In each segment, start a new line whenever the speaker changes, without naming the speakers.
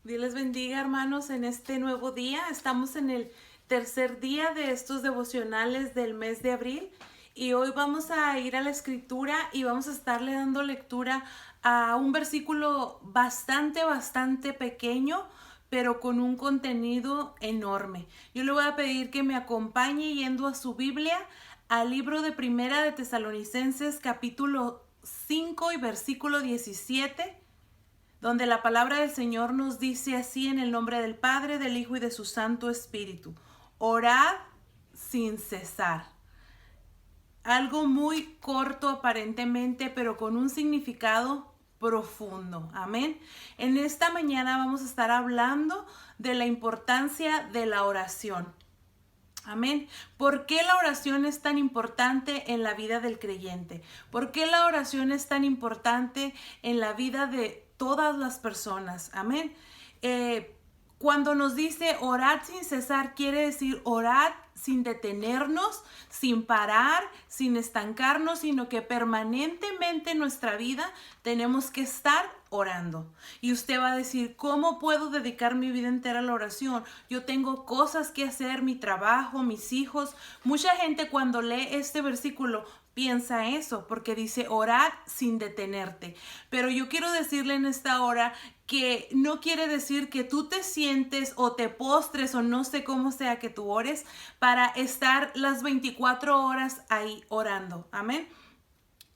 Dios les bendiga, hermanos, en este nuevo día. Estamos en el tercer día de estos devocionales del mes de abril y hoy vamos a ir a la escritura y vamos a estarle dando lectura a un versículo bastante pequeño, pero con un contenido enorme. Yo le voy a pedir que me acompañe yendo a su Biblia al libro de Primera de Tesalonicenses, capítulo 5 y versículo 17, donde la palabra del Señor nos dice así: en el nombre del Padre, del Hijo y de su Santo Espíritu. Orad sin cesar. Algo muy corto aparentemente, pero con un significado profundo. Amén. En esta mañana vamos a estar hablando de la importancia de la oración. Amén. ¿Por qué la oración es tan importante en la vida del creyente? ¿Por qué la oración es tan importante en la vida de todas las personas? Amén. Cuando nos dice orad sin cesar, quiere decir orad sin detenernos, sin parar, sin estancarnos, sino que permanentemente en nuestra vida tenemos que estar orando. Y usted va a decir: ¿cómo puedo dedicar mi vida entera a la oración? Yo tengo cosas que hacer, mi trabajo, mis hijos. Mucha gente cuando lee este versículo piensa eso, porque dice orad sin detenerte. Pero yo quiero decirle en esta hora que no quiere decir que tú te sientes o te postres o no sé cómo sea que tú ores para estar las 24 horas ahí orando. Amén.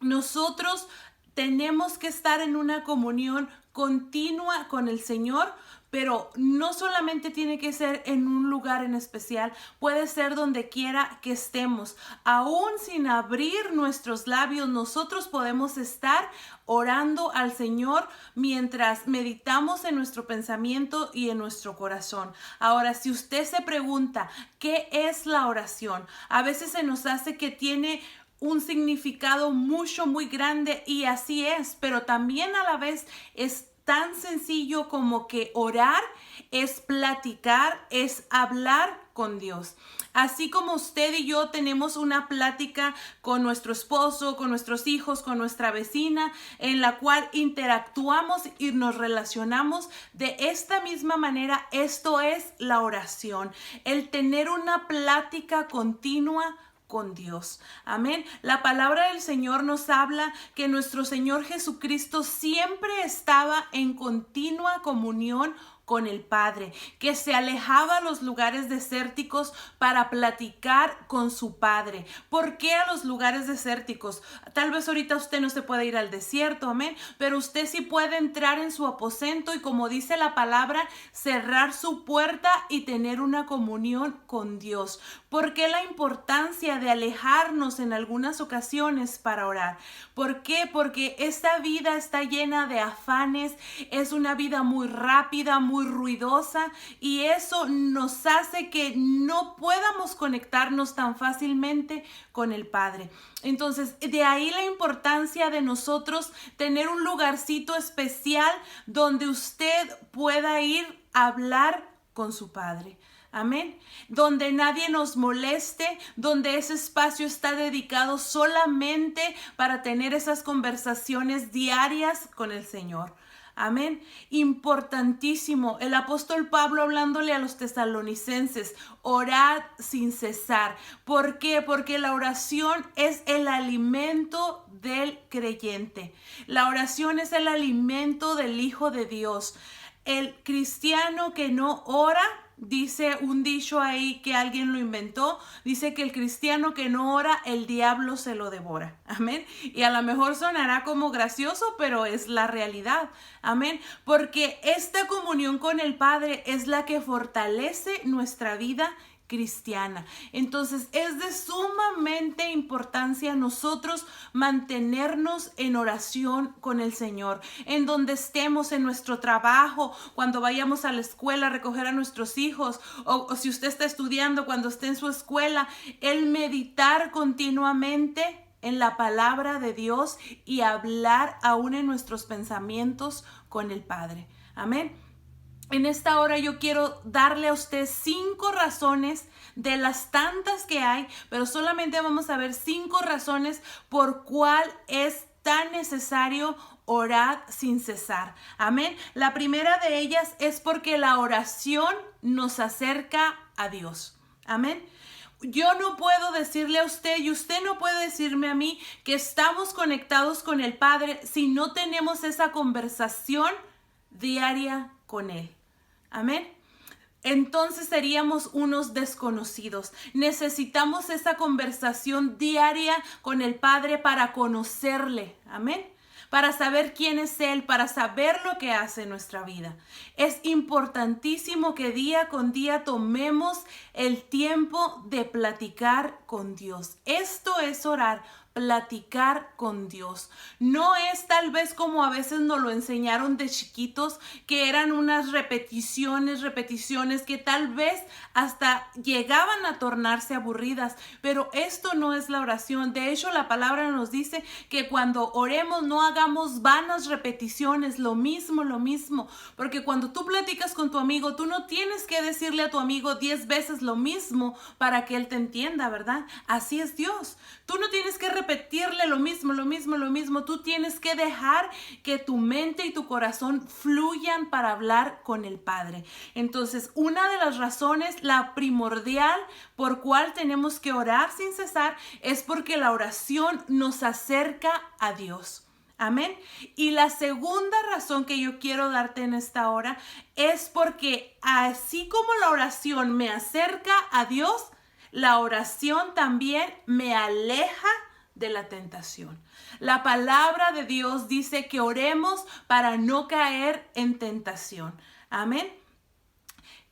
Nosotros tenemos que estar en una comunión continua con el Señor, pero no solamente tiene que ser en un lugar en especial, puede ser donde quiera que estemos. Aún sin abrir nuestros labios, nosotros podemos estar orando al Señor mientras meditamos en nuestro pensamiento y en nuestro corazón. Ahora, si usted se pregunta, ¿qué es la oración? A veces se nos hace que tiene un significado muy grande, y así es, pero también a la vez es tan sencillo como que orar es platicar, es hablar con Dios. Así como usted y yo tenemos una plática con nuestro esposo, con nuestros hijos, con nuestra vecina, en la cual interactuamos y nos relacionamos, de esta misma manera, esto es la oración, el tener una plática continua con Dios. Amén. La palabra del Señor nos habla que nuestro Señor Jesucristo siempre estaba en continua comunión con el Padre, que se alejaba a los lugares desérticos para platicar con su Padre. ¿Por qué a los lugares desérticos? Tal vez ahorita usted no se puede ir al desierto, amén, pero usted sí puede entrar en su aposento y, como dice la palabra, cerrar su puerta y tener una comunión con Dios. ¿Por qué la importancia de alejarnos en algunas ocasiones para orar? ¿Por qué? Porque esta vida está llena de afanes, es una vida muy rápida, muy ruidosa, y eso nos hace que no podamos conectarnos tan fácilmente con el Padre. Entonces, de ahí la importancia de nosotros tener un lugarcito especial donde usted pueda ir a hablar con su Padre. Amén. Donde nadie nos moleste, donde ese espacio está dedicado solamente para tener esas conversaciones diarias con el Señor. Amén. Importantísimo. El apóstol Pablo, hablándole a los tesalonicenses: orad sin cesar. ¿Por qué? Porque la oración es el alimento del creyente. La oración es el alimento del Hijo de Dios. El cristiano que no ora, dice un dicho ahí que alguien lo inventó, dice que el cristiano que no ora, el diablo se lo devora. Amén. Y a lo mejor sonará como gracioso, pero es la realidad. Amén. Porque esta comunión con el Padre es la que fortalece nuestra vida cristiana. Entonces es de sumamente importancia nosotros mantenernos en oración con el Señor, en donde estemos, en nuestro trabajo, cuando vayamos a la escuela a recoger a nuestros hijos, o si usted está estudiando, cuando esté en su escuela, el meditar continuamente en la palabra de Dios y hablar aún en nuestros pensamientos con el Padre. Amén. En esta hora yo quiero darle a usted 5 razones de las tantas que hay, pero solamente vamos a ver 5 razones por cuál es tan necesario orad sin cesar. Amén. La primera de ellas es porque la oración nos acerca a Dios. Amén. Yo no puedo decirle a usted y usted no puede decirme a mí que estamos conectados con el Padre si no tenemos esa conversación diaria con Él. Amén. Entonces seríamos unos desconocidos. Necesitamos esa conversación diaria con el Padre para conocerle. Amén. Para saber quién es Él, para saber lo que hace en nuestra vida. Es importantísimo que día con día tomemos el tiempo de platicar con Dios. Esto es orar. Platicar con Dios. No es tal vez como a veces nos lo enseñaron de chiquitos, que eran unas repeticiones que tal vez hasta llegaban a tornarse aburridas, pero esto no es la oración. De hecho, la palabra nos dice que cuando oremos no hagamos vanas repeticiones, lo mismo, porque cuando tú platicas con tu amigo, tú no tienes que decirle a tu amigo 10 veces lo mismo para que él te entienda, ¿verdad? Así es Dios. Tú no tienes que repetirle lo mismo. Tú tienes que dejar que tu mente y tu corazón fluyan para hablar con el Padre. Entonces, una de las razones, la primordial por cual tenemos que orar sin cesar, es porque la oración nos acerca a Dios. Amén. Y la segunda razón que yo quiero darte en esta hora es porque así como la oración me acerca a Dios, la oración también me aleja de la tentación. La palabra de Dios dice que oremos para no caer en tentación. Amén.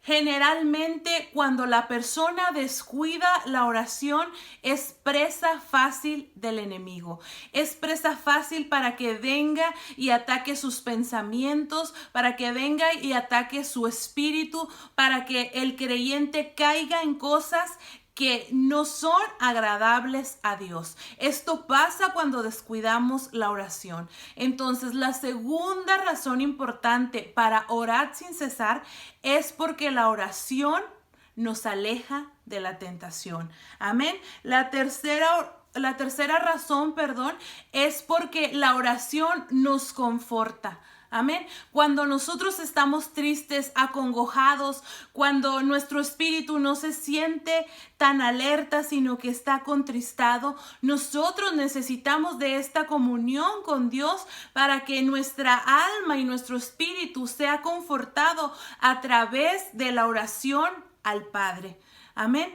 Generalmente cuando la persona descuida la oración es presa fácil del enemigo. Es presa fácil para que venga y ataque sus pensamientos, para que venga y ataque su espíritu, para que el creyente caiga en cosas que no son agradables a Dios. Esto pasa cuando descuidamos la oración. Entonces, la segunda razón importante para orar sin cesar es porque la oración nos aleja de la tentación. Amén. La tercera razón, es porque la oración nos conforta. Amén. Cuando nosotros estamos tristes, acongojados, cuando nuestro espíritu no se siente tan alerta, sino que está contristado, nosotros necesitamos de esta comunión con Dios para que nuestra alma y nuestro espíritu sea confortado a través de la oración al Padre. Amén.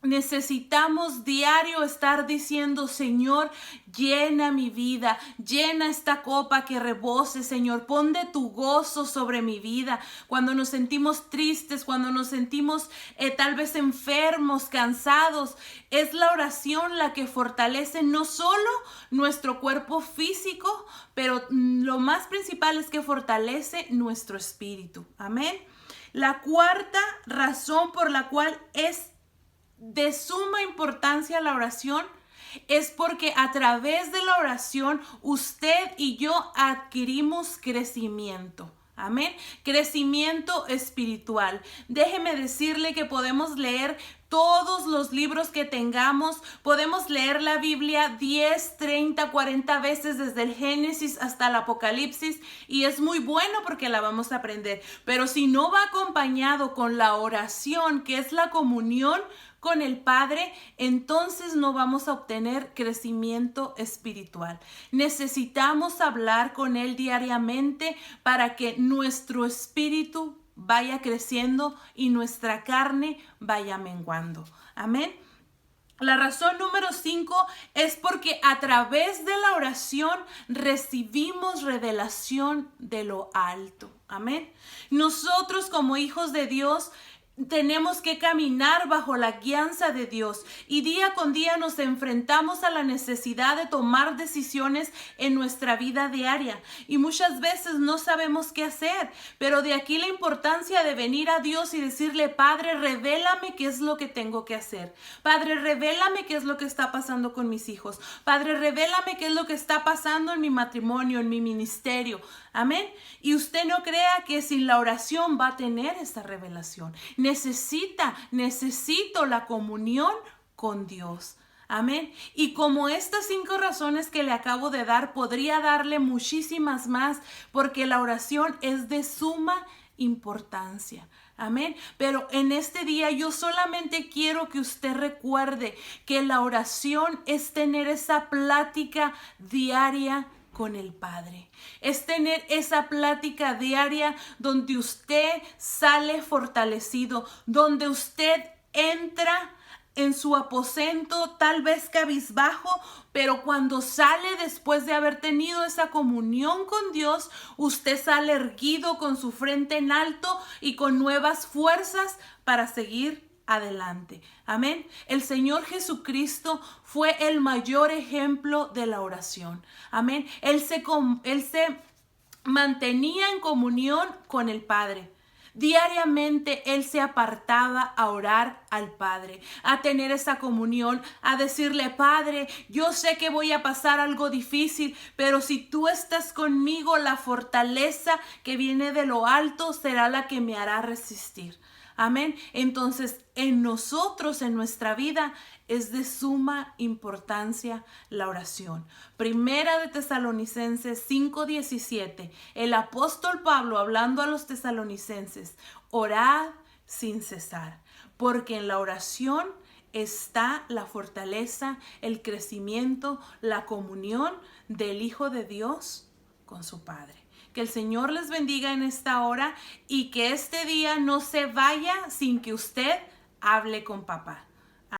Necesitamos diario estar diciendo: Señor, llena mi vida, llena esta copa que rebose, Señor, pon de tu gozo sobre mi vida. Cuando nos sentimos tristes, cuando nos sentimos tal vez enfermos, cansados, es la oración la que fortalece no solo nuestro cuerpo físico, pero lo más principal es que fortalece nuestro espíritu. Amén. La cuarta razón por la cual es de suma importancia la oración es porque a través de la oración usted y yo adquirimos crecimiento. Amén. Crecimiento espiritual. Déjeme decirle que podemos leer todos los libros que tengamos. Podemos leer la Biblia 10, 30, 40 veces desde el Génesis hasta el Apocalipsis y es muy bueno porque la vamos a aprender. Pero si no va acompañado con la oración, que es la comunión con el Padre, entonces no vamos a obtener crecimiento espiritual. Necesitamos hablar con Él diariamente para que nuestro espíritu vaya creciendo y nuestra carne vaya menguando. Amén. La razón número 5 es porque a través de la oración recibimos revelación de lo alto. Amén. Nosotros como hijos de Dios tenemos que caminar bajo la guianza de Dios y día con día nos enfrentamos a la necesidad de tomar decisiones en nuestra vida diaria y muchas veces no sabemos qué hacer, pero de aquí la importancia de venir a Dios y decirle: Padre, revélame qué es lo que tengo que hacer. Padre, revélame qué es lo que está pasando con mis hijos. Padre, revélame qué es lo que está pasando en mi matrimonio, en mi ministerio. Amén. Y usted no crea que sin la oración va a tener esta revelación. Necesito la comunión con Dios. Amén. Y como estas 5 razones que le acabo de dar, podría darle muchísimas más, porque la oración es de suma importancia. Amén. Pero en este día yo solamente quiero que usted recuerde que la oración es tener esa plática diaria con el Padre. Es tener esa plática diaria donde usted sale fortalecido, donde usted entra en su aposento, tal vez cabizbajo, pero cuando sale después de haber tenido esa comunión con Dios, usted sale erguido con su frente en alto y con nuevas fuerzas para seguir adelante. Amén. El Señor Jesucristo fue el mayor ejemplo de la oración. Amén. Él se mantenía en comunión con el Padre. Diariamente Él se apartaba a orar al Padre, a tener esa comunión, a decirle: Padre, yo sé que voy a pasar algo difícil, pero si tú estás conmigo, la fortaleza que viene de lo alto será la que me hará resistir. Amén. Entonces, en nosotros, en nuestra vida, es de suma importancia la oración. Primera de Tesalonicenses 5:17. El apóstol Pablo, hablando a los tesalonicenses: orad sin cesar, porque en la oración está la fortaleza, el crecimiento, la comunión del Hijo de Dios con su Padre. Que el Señor les bendiga en esta hora y que este día no se vaya sin que usted hable con papá.